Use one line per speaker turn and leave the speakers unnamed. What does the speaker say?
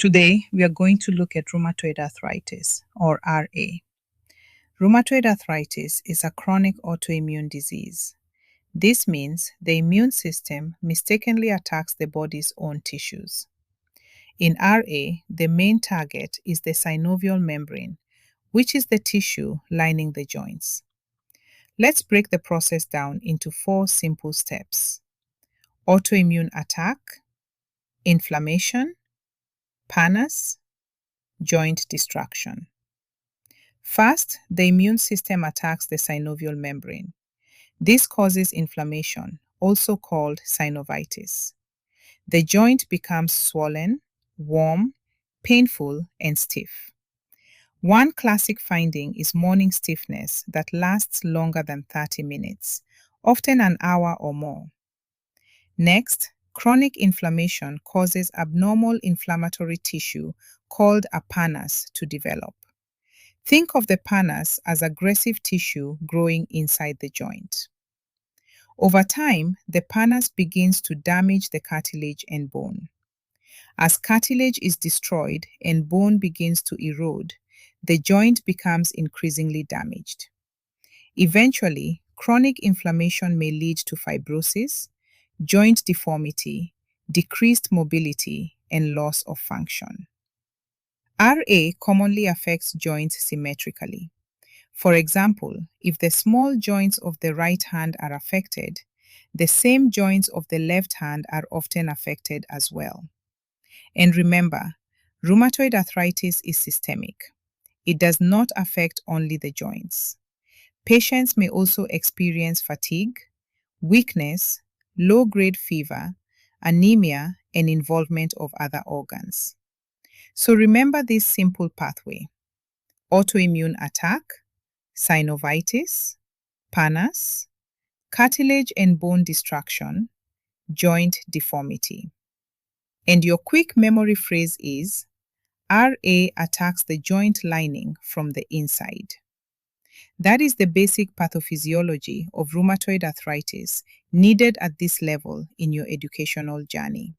Today, we are going to look at rheumatoid arthritis, or RA. Rheumatoid arthritis is a chronic autoimmune disease. This means the immune system mistakenly attacks the body's own tissues. In RA, the main target is the synovial membrane, which is the tissue lining the joints. Let's break the process down into 4 simple steps: autoimmune attack, inflammation, pannus, joint destruction. First, the immune system attacks the synovial membrane. This causes inflammation, also called synovitis. The joint becomes swollen, warm, painful, and stiff. One classic finding is morning stiffness that lasts longer than 30 minutes, often an hour or more. Next, chronic inflammation causes abnormal inflammatory tissue called a pannus to develop. Think of the pannus as aggressive tissue growing inside the joint. Over time, the pannus begins to damage the cartilage and bone. As cartilage is destroyed and bone begins to erode, the joint becomes increasingly damaged. Eventually, chronic inflammation may lead to fibrosis, joint deformity, decreased mobility, and loss of function. RA commonly affects joints symmetrically. For example, if the small joints of the right hand are affected, the same joints of the left hand are often affected as well. And remember, rheumatoid arthritis is systemic. It does not affect only the joints. Patients may also experience fatigue, weakness, low-grade fever, anemia, and involvement of other organs. So remember this simple pathway: autoimmune attack, synovitis, pannus, cartilage and bone destruction, joint deformity. And your quick memory phrase is: RA attacks the joint lining from the inside. That is the basic pathophysiology of rheumatoid arthritis needed at this level in your educational journey.